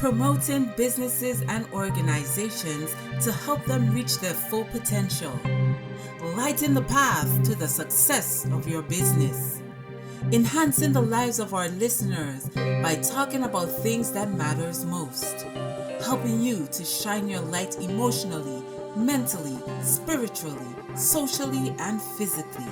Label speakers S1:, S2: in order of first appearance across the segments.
S1: promoting businesses and organizations to help them reach their full potential. Lighten the path to the success of your business. Enhancing the lives of our listeners by talking about things that matters most. Helping you to shine your light emotionally, mentally, spiritually, socially, and physically.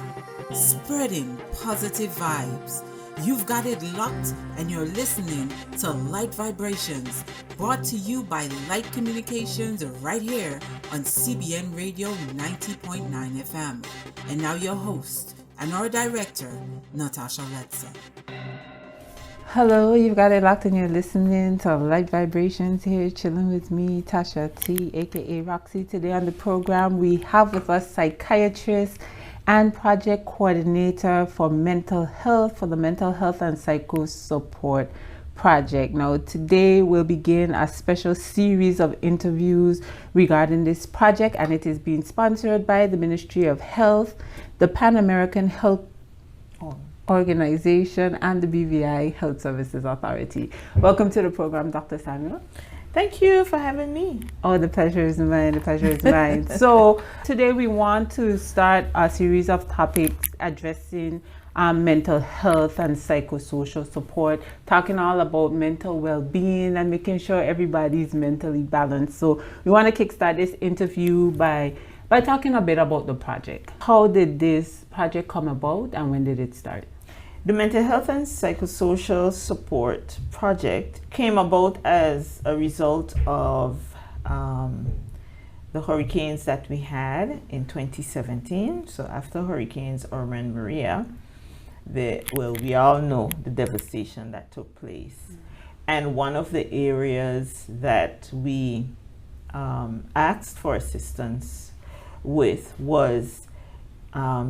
S1: Spreading positive vibes. You've got it locked and you're listening to Light Vibrations, brought to you by Lyte Communications right here on CBN Radio 90.9 FM. And now your host and our director, Natasha Letza.
S2: Hello, you've got it locked and you're listening to Light Vibrations here, chilling with me, Tasha T, aka Roxy. Today on the program, we have with us psychiatrist and project coordinator for mental health, for the Mental Health and Psycho Support Project. Now, today we'll begin a special series of interviews regarding this project, and it is being sponsored by the Ministry of Health, the Pan American Health Organization, and the BVI Health Services Authority. Welcome to the program, Dr. Samuel.
S3: Thank you for having me.
S2: Oh, the pleasure is mine. The pleasure is mine. So today we want to start a series of topics addressing mental health and psychosocial support, talking all about mental well-being and making sure everybody's mentally balanced. So we want to kickstart this interview by talking a bit about the project. How did this project come about and when did it start?
S3: The Mental Health and Psychosocial Support Project came about as a result of the hurricanes that we had in 2017. So after Hurricanes Irma and Maria, we all know the devastation that took place. And one of the areas that we asked for assistance with was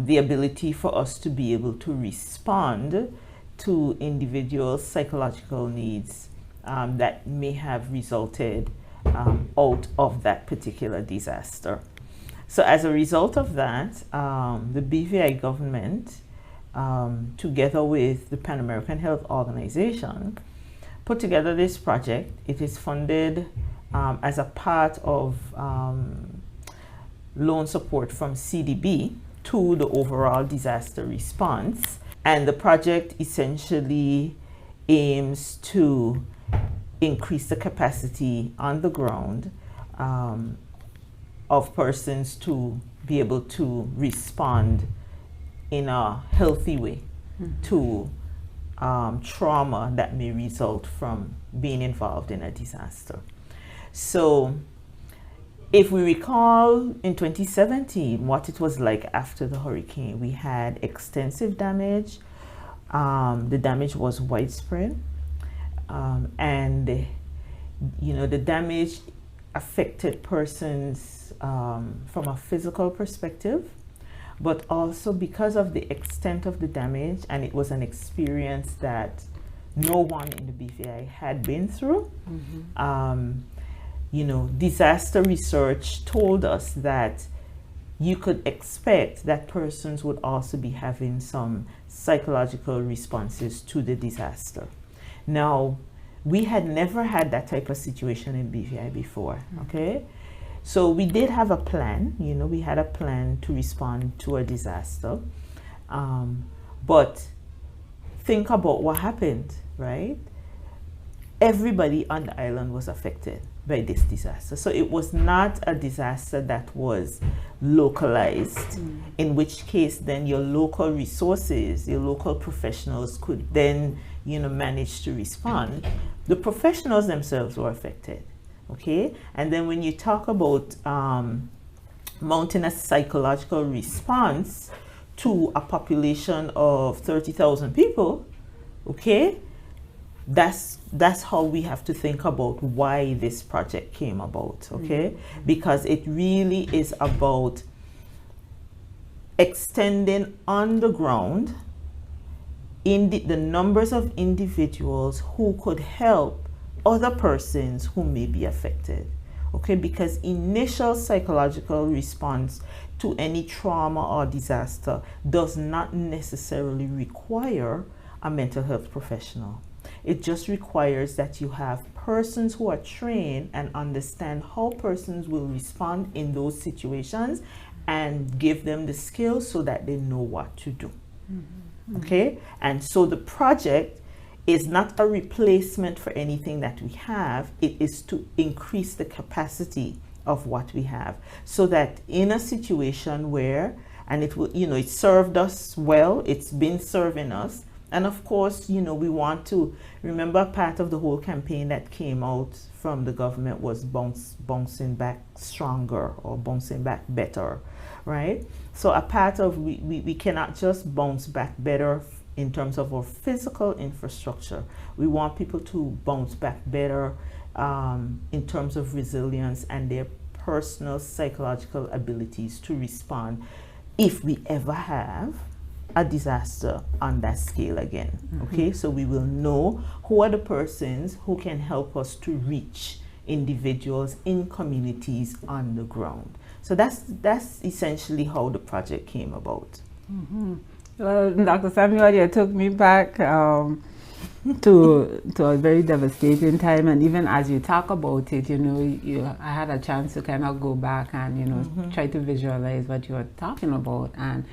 S3: the ability for us to be able to respond to individuals' psychological needs that may have resulted out of that particular disaster. So as a result of that, the BVI government, together with the Pan American Health Organization, put together this project. It is funded as a part of loan support from CDB to the overall disaster response. And the project essentially aims to increase the capacity on the ground of persons to be able to respond in a healthy way to trauma that may result from being involved in a disaster. So if we recall in 2017 what it was like after the hurricane, we had extensive damage. The damage was widespread, and the damage affected persons from a physical perspective, but also because of the extent of the damage, and it was an experience that no one in the BVI had been through. Disaster research told us that you could expect that persons would also be having some psychological responses to the disaster. Now, we had never had that type of situation in BVI before, okay? So we did have a plan, we had a plan to respond to a disaster. But think about what happened, right? Everybody on the island was affected by this disaster. So it was not a disaster that was localized, in which case then your local resources, your local professionals could then, manage to respond. The professionals themselves were affected, okay? And then when you talk about mounting a psychological response to a population of 30,000 people, okay? That's how we have to think about why this project came about, okay? Because it really is about extending on the ground in the numbers of individuals who could help other persons who may be affected, okay? Because initial psychological response to any trauma or disaster does not necessarily require a mental health professional. It just requires that you have persons who are trained and understand how persons will respond in those situations, and give them the skills so that they know what to do. Okay? And so the project is not a replacement for anything that we have. It is to increase the capacity of what we have, so that in a situation where, and it will, it served us well, it's been serving us. And of course, we want to remember part of the whole campaign that came out from the government was bouncing back stronger, or bouncing back better, right? So a part of, we cannot just bounce back better in terms of our physical infrastructure. We want people to bounce back better in terms of resilience and their personal psychological abilities to respond if we ever have a disaster on that scale again. Okay, so we will know who are the persons who can help us to reach individuals in communities on the ground. So that's essentially how the project came about.
S2: Well, Dr. Samuel, you took me back to a very devastating time, and even as you talk about it, I had a chance to kind of go back and try to visualize what you were talking about. And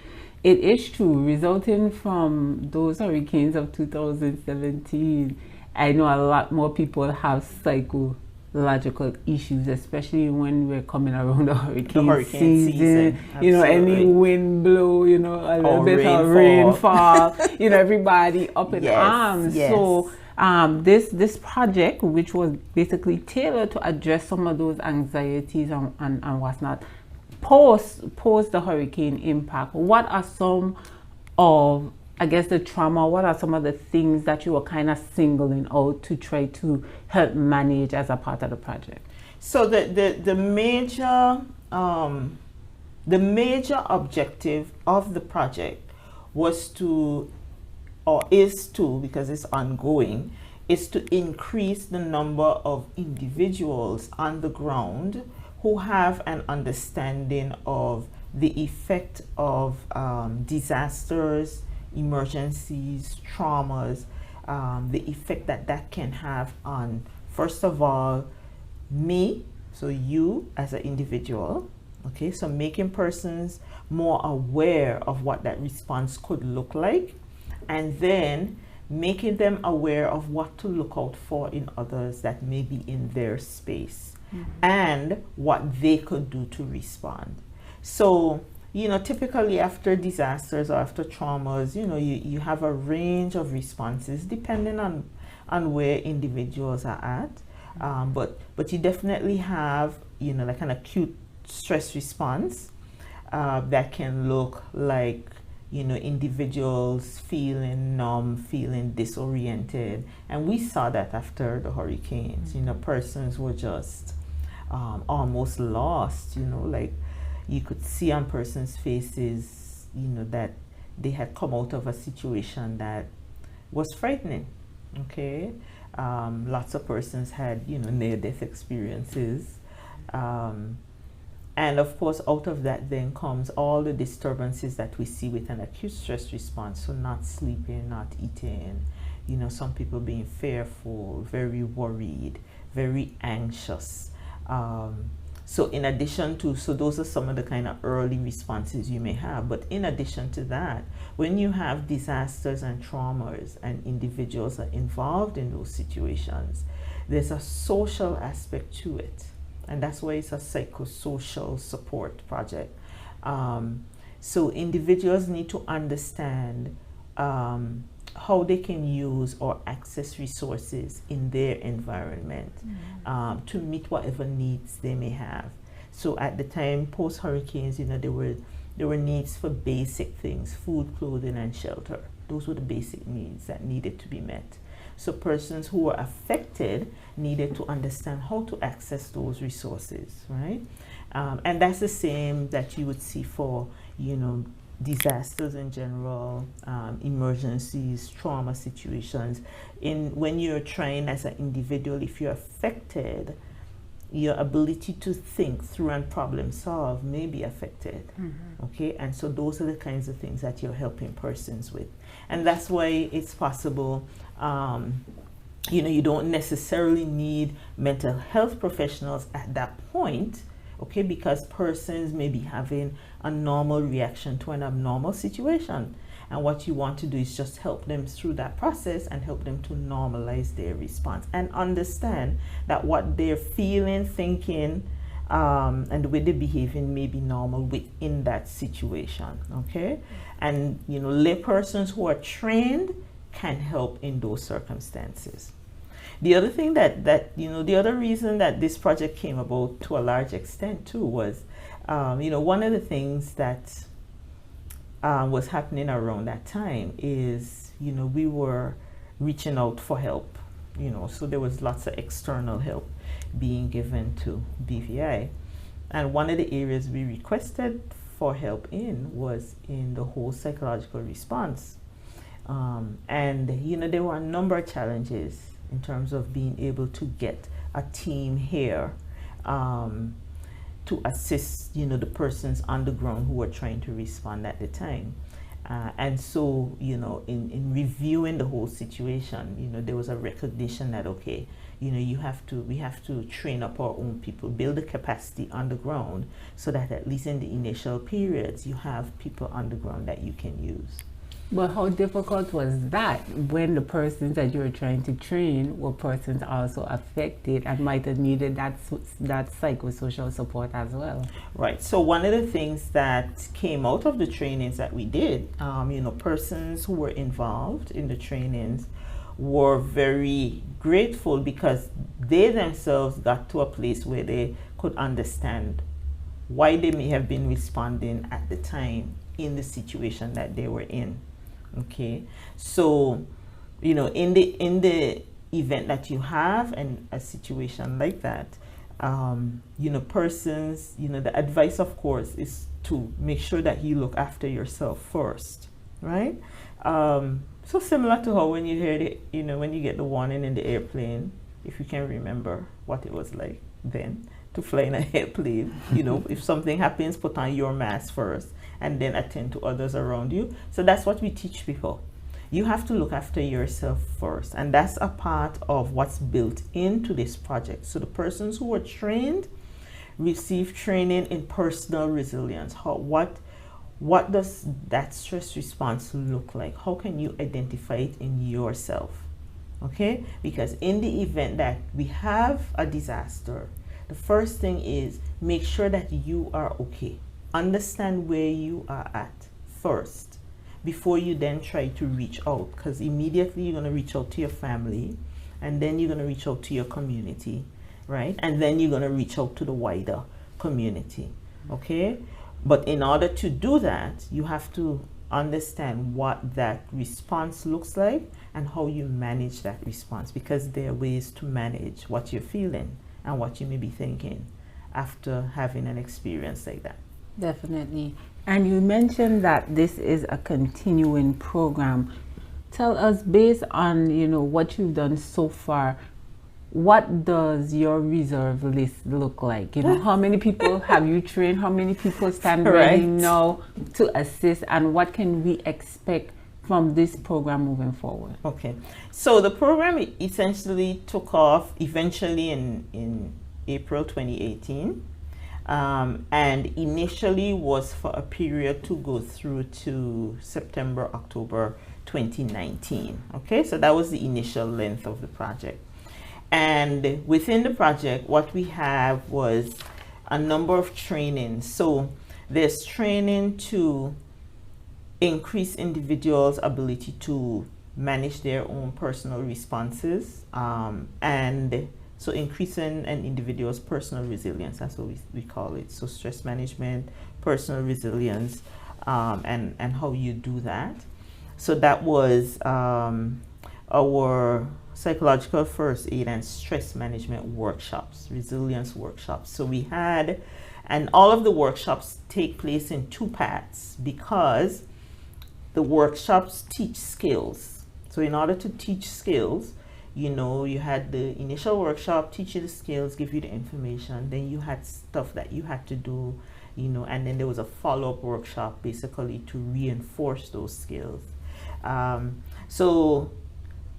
S2: it is true, resulting from those hurricanes of 2017, I know a lot more people have psychological issues, especially when we're coming around the hurricane season. Any wind blow, a little bit of rainfall, everybody up in arms.
S3: Yes.
S2: So this project, which was basically tailored to address some of those anxieties and what's not, post the hurricane impact, what are some of, I guess, the trauma, what are some of the things that you were kind of singling out to try to help manage as a part of the project?
S3: So the major objective of the project was to, or is to, because it's ongoing, is to increase the number of individuals on the ground who have an understanding of the effect of disasters, emergencies, traumas, the effect that can have on, first of all, me, so you as an individual. Okay, so making persons more aware of what that response could look like, and then making them aware of what to look out for in others that may be in their space, and what they could do to respond. So, typically after disasters or after traumas, you have a range of responses depending on where individuals are at. But you definitely have, like an acute stress response that can look like, individuals feeling numb, feeling disoriented. And we saw that after the hurricanes. Persons were just almost lost, like you could see on persons' faces, that they had come out of a situation that was frightening. Okay, lots of persons had, near-death experiences. And of course, out of that then comes all the disturbances that we see with an acute stress response. So not sleeping, not eating, some people being fearful, very worried, very anxious. So in addition to, so those are some of the kind of early responses you may have. But in addition to that, when you have disasters and traumas and individuals are involved in those situations, there's a social aspect to it. And that's why it's a psychosocial support project. So individuals need to understand how they can use or access resources in their environment to meet whatever needs they may have. So at the time, post-hurricanes, there were needs for basic things: food, clothing, and shelter. Those were the basic needs that needed to be met. So persons who were affected needed to understand how to access those resources, right? And that's the same that you would see for, disasters in general, emergencies, trauma situations. When you're trying as an individual, if you're affected, your ability to think through and problem solve may be affected. Okay, and so those are the kinds of things that you're helping persons with. And that's why it's possible You don't necessarily need mental health professionals at that point, okay, because persons may be having a normal reaction to an abnormal situation. And what you want to do is just help them through that process and help them to normalize their response and understand that what they're feeling, thinking, and the way they're behaving may be normal within that situation, okay? And, lay persons who are trained can help in those circumstances. The other thing the other reason that this project came about to a large extent too was, one of the things that was happening around that time is, we were reaching out for help, so there was lots of external help being given to BVI. And one of the areas we requested for help in was in the whole psychological response. And, there were a number of challenges in terms of being able to get a team here to assist, the persons on the ground who were trying to respond at the time. And so, in reviewing the whole situation, there was a recognition that, okay, we have to train up our own people, build the capacity on the ground so that at least in the initial periods, you have people on the ground that you can use.
S2: But how difficult was that when the persons that you were trying to train were persons also affected and might have needed that psychosocial support as well?
S3: Right. So one of the things that came out of the trainings that we did, persons who were involved in the trainings were very grateful because they themselves got to a place where they could understand why they may have been responding at the time in the situation that they were in. Okay, so in the event that you have a situation like that, persons, the advice of course is to make sure that you look after yourself first, right? So similar to how when you hear when you get the warning in the airplane, if you can remember what it was like then to fly in an airplane, if something happens, put on your mask first and then attend to others around you. So that's what we teach people. You have to look after yourself first, and that's a part of what's built into this project. So the persons who were trained receive training in personal resilience. What does that stress response look like? How can you identify it in yourself? Okay, because in the event that we have a disaster, the first thing is make sure that you are okay. Understand where you are at first before you then try to reach out, because immediately you're going to reach out to your family, and then you're going to reach out to your community, right? And then you're going to reach out to the wider community, okay? But in order to do that, you have to understand what that response looks like and how you manage that response, because there are ways to manage what you're feeling and what you may be thinking after having an experience like that.
S2: Definitely. And you mentioned that this is a continuing program. Tell us, based on what you've done so far, what does your reserve list look like? How many people have you trained? How many people stand ready now to assist? And what can we expect from this program moving forward?
S3: Okay, so the program essentially took off eventually in April 2018. And initially was for a period to go through to September, October 2019. Okay, so that was the initial length of the project. And within the project, what we have was a number of trainings. So there's training to increase individuals' ability to manage their own personal responses, and so increasing an individual's personal resilience, that's what we call it. So stress management, personal resilience, and how you do that. So that was our psychological first aid and stress management workshops, resilience workshops. So we had, and all of the workshops take place in two parts because the workshops teach skills. So in order to teach skills, you had the initial workshop, teach you the skills, give you the information. Then you had stuff that you had to do, and then there was a follow-up workshop basically to reinforce those skills. So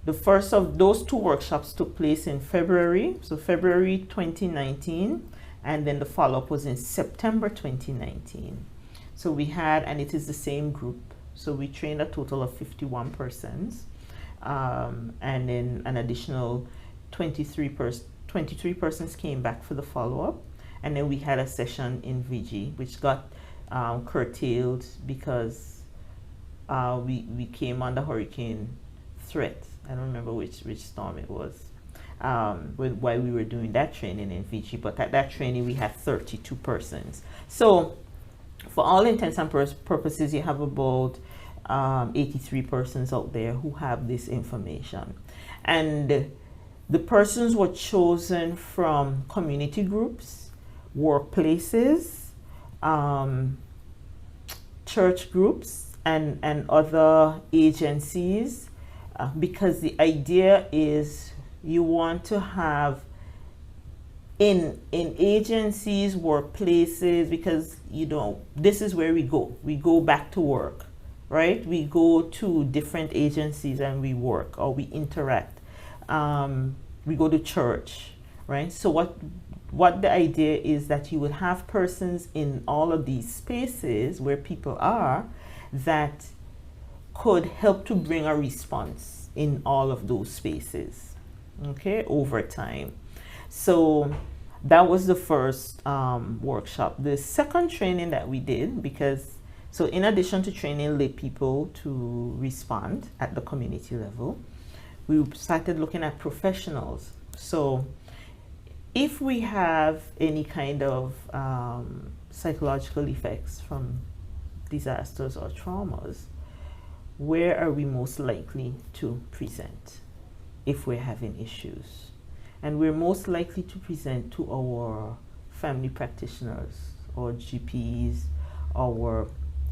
S3: The first of those two workshops took place in February, so February 2019, and then the follow-up was in September 2019. So we had, and it is the same group, so we trained a total of 51 persons, and then an additional 23 persons came back for the follow-up, and then we had a session in VG, which got curtailed because we came under hurricane threat. I don't remember which storm it was while we were doing that training in VG, but at that training we had 32 persons. So for all intents and purposes, you have about 83 persons out there who have this information. And the persons were chosen from community groups, workplaces, church groups, and other agencies, because the idea is you want to have in agencies, workplaces, because this is where we go back to work, right? We go to different agencies and we work or we interact. We go to church, right? So what the idea is that you would have persons in all of these spaces where people are that could help to bring a response in all of those spaces, okay, over time. So that was the first workshop. The second training that we did, so in addition to training lay people to respond at the community level, we started looking at professionals. So if we have any kind of psychological effects from disasters or traumas, where are we most likely to present if we're having issues? And we're most likely to present to our family practitioners or GPs, our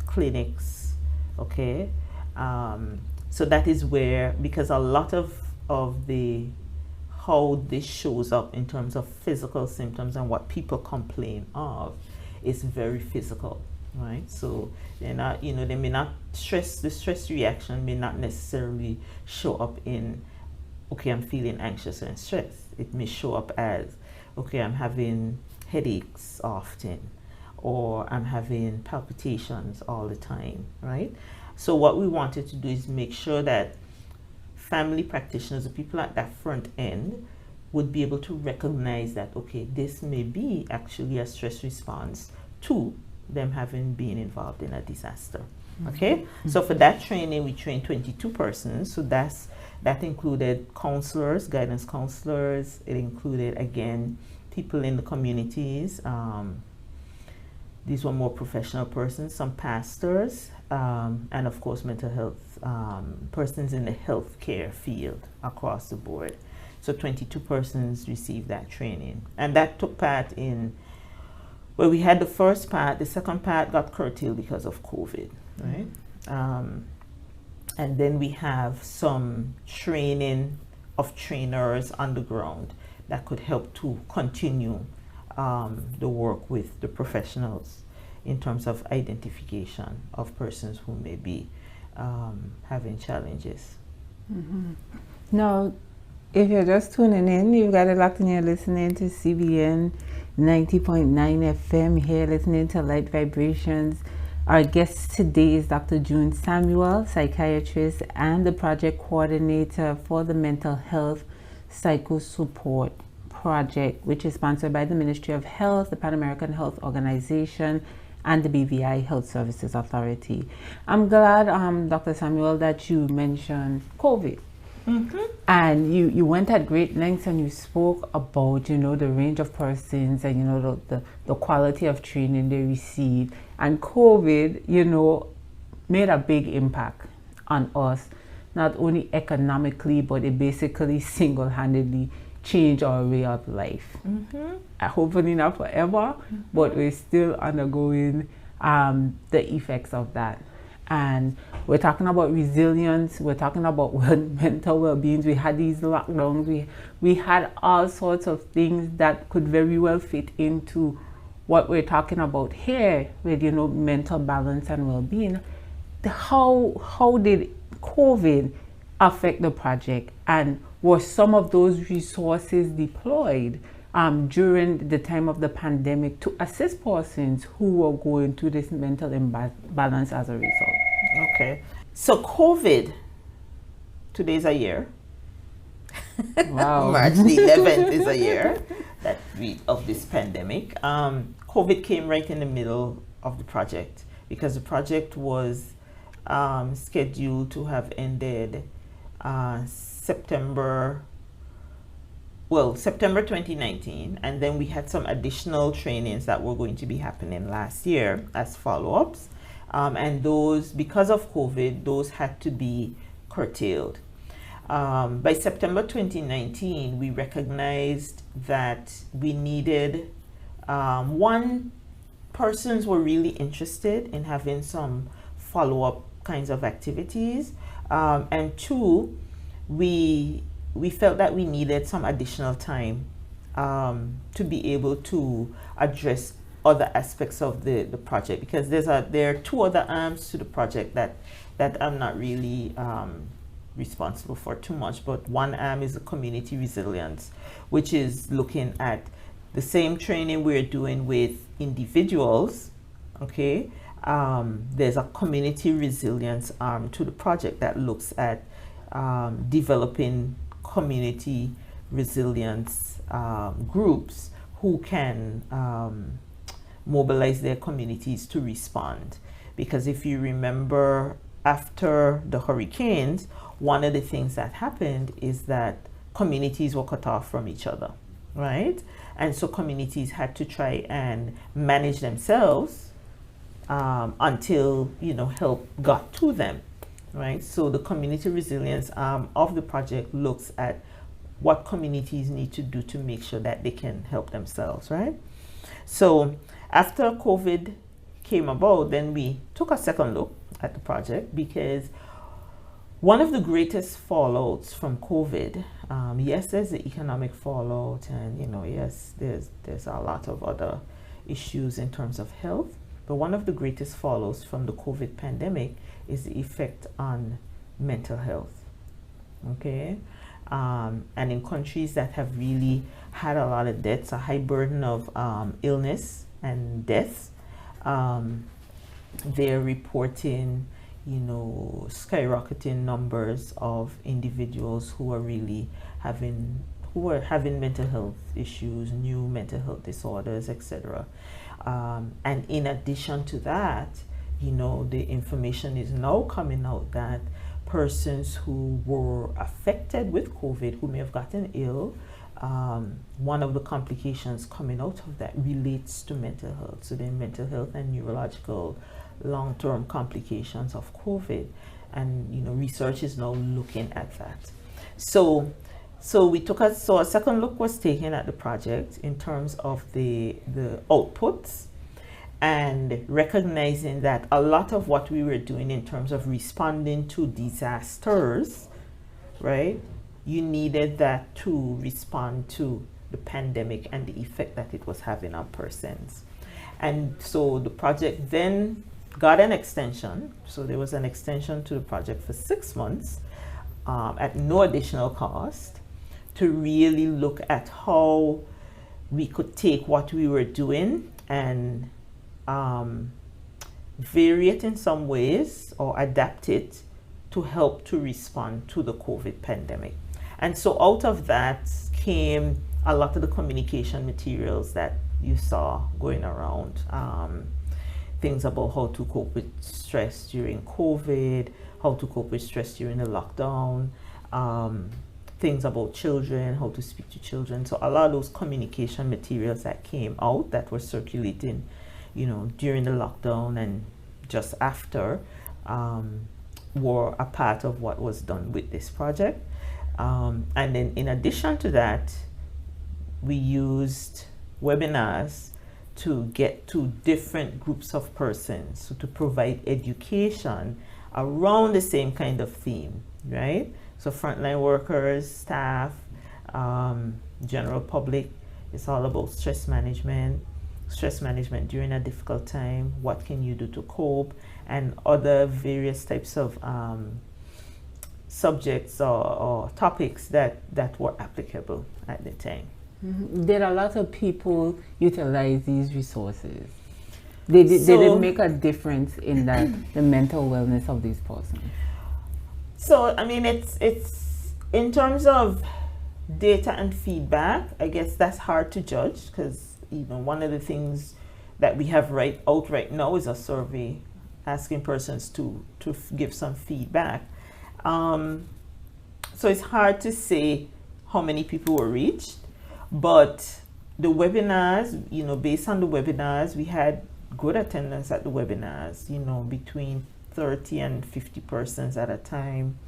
S3: clinics, okay? So that is where, because a lot of how this shows up in terms of physical symptoms and what people complain of is very physical, right? So they're not, they may not the stress reaction may not necessarily show up in, okay, I'm feeling anxious and stressed. It may show up as, okay, I'm having headaches often, or I'm having palpitations all the time, right? So what we wanted to do is make sure that family practitioners, the people at that front end, would be able to recognize that, okay, this may be actually a stress response to them having been involved in a disaster. Okay, so for that training, we trained 22 persons. So that included counselors, guidance counselors. It included, again, people in the communities. These were more professional persons, some pastors, and of course mental health, persons in the healthcare field across the board. So 22 persons received that training. And that took part in, well, we had the first part. The second part got curtailed because of COVID, right? And then we have some training of trainers on the ground that could help to continue the work with the professionals in terms of identification of persons who may be having challenges.
S2: Now, if you're just tuning in, you've got it locked in, you're listening to CBN 90.9 FM here, listening to Light Vibrations. Our guest today is Dr. June Samuel, psychiatrist and the project coordinator for the Mental Health Psychosupport Project, which is sponsored by the Ministry of Health, the Pan American Health Organization, and the BVI Health Services Authority. I'm glad, Dr. Samuel, that you mentioned COVID. And you went at great lengths and you spoke about, the range of persons and, the quality of training they received. And COVID, made a big impact on us, not only economically, but it basically single-handedly changed our way of life. Hopefully not forever, but we're still undergoing the effects of that. And we're talking about resilience, we're talking about mental well-being. We had these lockdowns, we had all sorts of things that could very well fit into what we're talking about here with, mental balance and well-being. How did COVID affect the project, and were some of those resources deployed during the time of the pandemic to assist persons who were going through this mental imbalance as a result?
S3: Okay. So COVID, today's a year.
S2: Wow.
S3: March the 11th is a year of this pandemic. COVID came right in the middle of the project because the project was scheduled to have ended September 2019, and then we had some additional trainings that were going to be happening last year as follow-ups, and those, because of COVID, those had to be curtailed. By September 2019, we recognized that we needed, one, persons were really interested in having some follow-up kinds of activities, and two, we felt that we needed some additional time to be able to address other aspects of the project, because there are two other arms to the project that I'm not really responsible for too much, but one arm is the community resilience, which is looking at the same training we're doing with individuals. Okay, there's a community resilience arm to the project that looks at developing community resilience groups who can mobilize their communities to respond. Because if you remember, after the hurricanes, one of the things that happened is that communities were cut off from each other, right? And so communities had to try and manage themselves until, help got to them, right? So the community resilience of the project looks at what communities need to do to make sure that they can help themselves, right? So after COVID came about, then we took a second look at the project, because one of the greatest fallouts from COVID, yes, there's the economic fallout, and yes, there's a lot of other issues in terms of health, but one of the greatest fallouts from the COVID pandemic is the effect on mental health. Okay, and in countries that have really had a lot of deaths, a high burden of illness and deaths, they're reporting skyrocketing numbers of individuals who are having mental health issues, new mental health disorders, etc. And in addition to that, the information is now coming out that persons who were affected with COVID, who may have gotten ill, one of the complications coming out of that relates to mental health. So the mental health and neurological long-term complications of COVID, and research is now looking at that. So a second look was taken at the project in terms of the outputs, and recognizing that a lot of what we were doing in terms of responding to disasters, right, you needed that to respond to the pandemic and the effect that it was having on persons. And so the project then got an extension. So there was an extension to the project for 6 months at no additional cost, to really look at how we could take what we were doing and vary it in some ways or adapt it to help to respond to the COVID pandemic. And so out of that came a lot of the communication materials that you saw going around. Things about how to cope with stress during COVID, how to cope with stress during the lockdown, things about children, how to speak to children. So a lot of those communication materials that came out that were circulating, during the lockdown and just after, were a part of what was done with this project. And then in addition to that, we used webinars to get to different groups of persons, so to provide education around the same kind of theme, right? So frontline workers, staff, general public. It's all about stress management during a difficult time. What can you do to cope? And other various types of subjects or topics that were applicable at the time.
S2: Did a lot of people utilize these resources? Did it make a difference in the mental wellness of these persons?
S3: So, I mean, it's in terms of data and feedback, I guess that's hard to judge, because one of the things that we have right now is a survey asking persons to give some feedback. So it's hard to say how many people were reached, but the webinars, based on the webinars, we had good attendance at the webinars, between 30 and 50 persons at a time.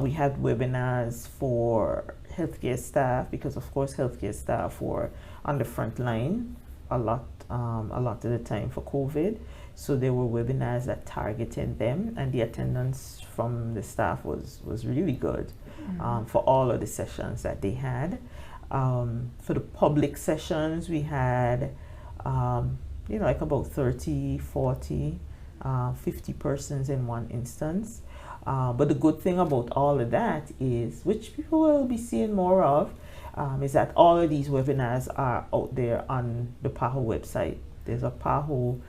S3: We had webinars for healthcare staff, because of course healthcare staff were on the front line a lot of the time for COVID. So there were webinars that targeted them, and the attendance from the staff was really good for all of the sessions that they had. For the public sessions, we had like about 30, 40, 50 persons in one instance. But the good thing about all of that is, which people will be seeing more of, is that all of these webinars are out there on the PAHO website. There's a PAHO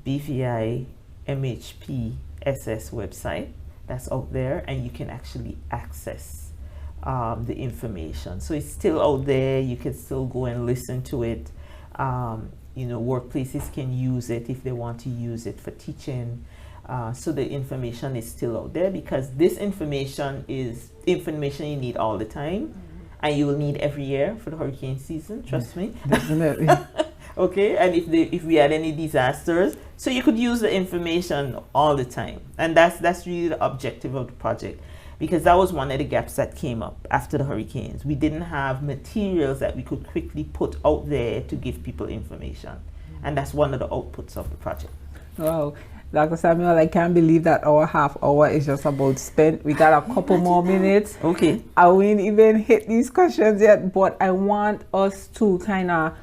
S3: BVI MHP SS website that's out there, and you can actually access the information. So it's still out there. You can still go and listen to it. Workplaces can use it if they want to use it for teaching. So the information is still out there, because this information is information you need all the time, and you will need every year for the hurricane season. Trust me.
S2: Definitely.
S3: Okay, and if we had any disasters, so you could use the information all the time, and that's really the objective of the project, because that was one of the gaps that came up after the hurricanes. We didn't have materials that we could quickly put out there to give people information, and that's one of the outputs of the project.
S2: Wow. Dr. Samuel, I can't believe that our half hour is just about spent. We got a couple more minutes.
S3: Okay.
S2: I won't even hit these questions yet, but I want us to kind of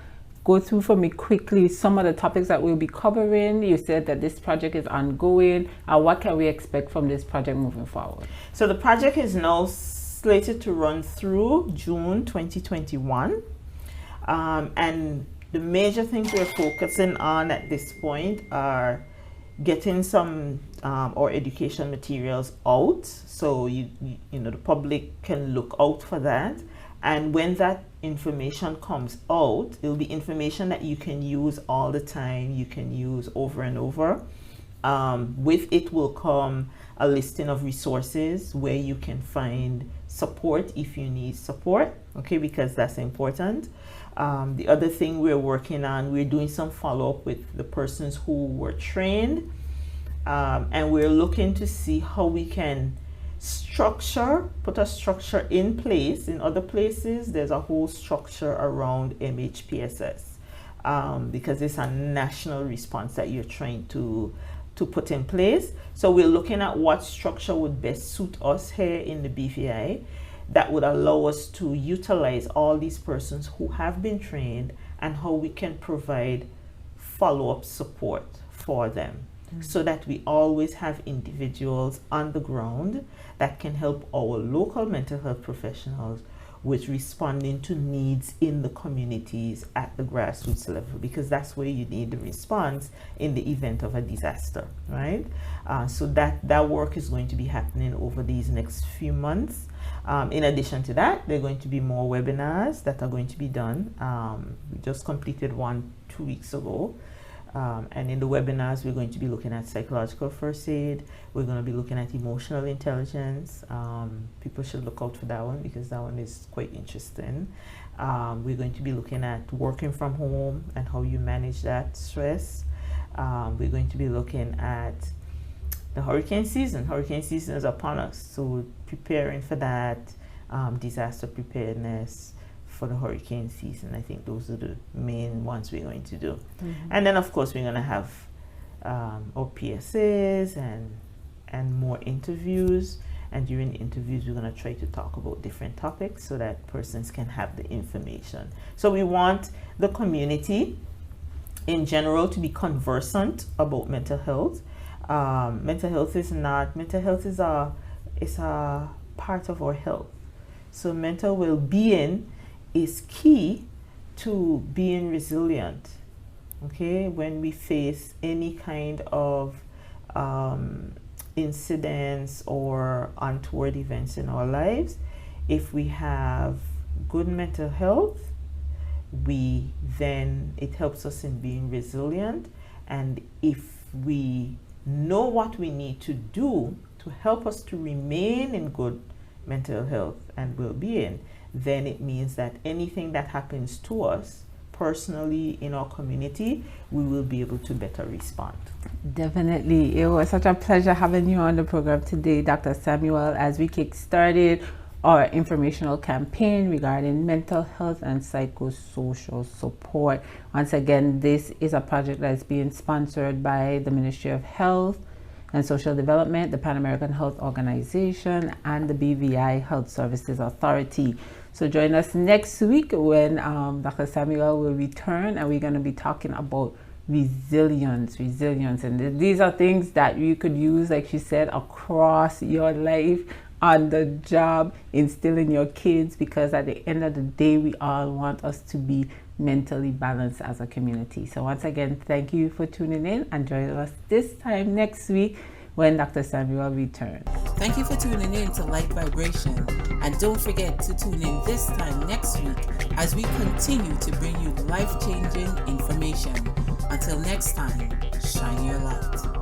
S2: go through for me quickly some of the topics that we'll be covering. You said that this project is ongoing. What can we expect from this project moving forward?
S3: So the project is now slated to run through June 2021. And the major things we're focusing on at this point are getting some our education materials out, so the public can look out for that. And when that information comes out, it'll be information that you can use all the time, you can use over and over. With it will come a listing of resources where you can find support if you need support, okay, because that's important. The other thing we're working on, we're doing some follow-up with the persons who were trained, and we're looking to see how we can put a structure in place. In other places, there's a whole structure around MHPSS, because it's a national response that you're trying to put in place. So we're looking at what structure would best suit us here in the BVI that would allow us to utilize all these persons who have been trained, and how we can provide follow-up support for them, so that we always have individuals on the ground that can help our local mental health professionals with responding to needs in the communities at the grassroots level, because that's where you need the response in the event of a disaster, right? So that work is going to be happening over these next few months. In addition to that, there are going to be more webinars that are going to be done. We just completed one 2 weeks ago. And in the webinars, we're going to be looking at psychological first aid. We're going to be looking at emotional intelligence. People should look out for that one, because that one is quite interesting. We're going to be looking at working from home and how you manage that stress. We're going to be looking at the hurricane season. Hurricane season is upon us, so preparing for that, disaster preparedness for the hurricane season. I think those are the main ones we're going to do. And then of course we're going to have our PSAs and more interviews, and during the interviews we're going to try to talk about different topics so that persons can have the information. So we want the community in general to be conversant about mental health. Mental health is is a part of our health. So mental well-being is key to being resilient. Okay, when we face any kind of incidents or untoward events in our lives, if we have good mental health, then it helps us in being resilient. And if we know what we need to do to help us to remain in good mental health and well-being, then it means that anything that happens to us personally in our community, we will be able to better respond.
S2: Definitely. It was such a pleasure having you on the program today, Dr. Samuel, as we kick-started our informational campaign regarding mental health and psychosocial support. Once again, this is a project that is being sponsored by the Ministry of Health and Social Development, the Pan American Health Organization, and the BVI Health Services Authority. So join us next week when Dr. Samuel will return, and we're going to be talking about resilience. And these are things that you could use, like she said, across your life, on the job, instill in your kids, because at the end of the day, we all want us to be mentally balanced as a community. So once again, thank you for tuning in, and join us this time next week when Dr. Samuel returns.
S1: Thank you for tuning in to Light Vibration, and don't forget to tune in this time next week as we continue to bring you life-changing information. Until next time, shine your light.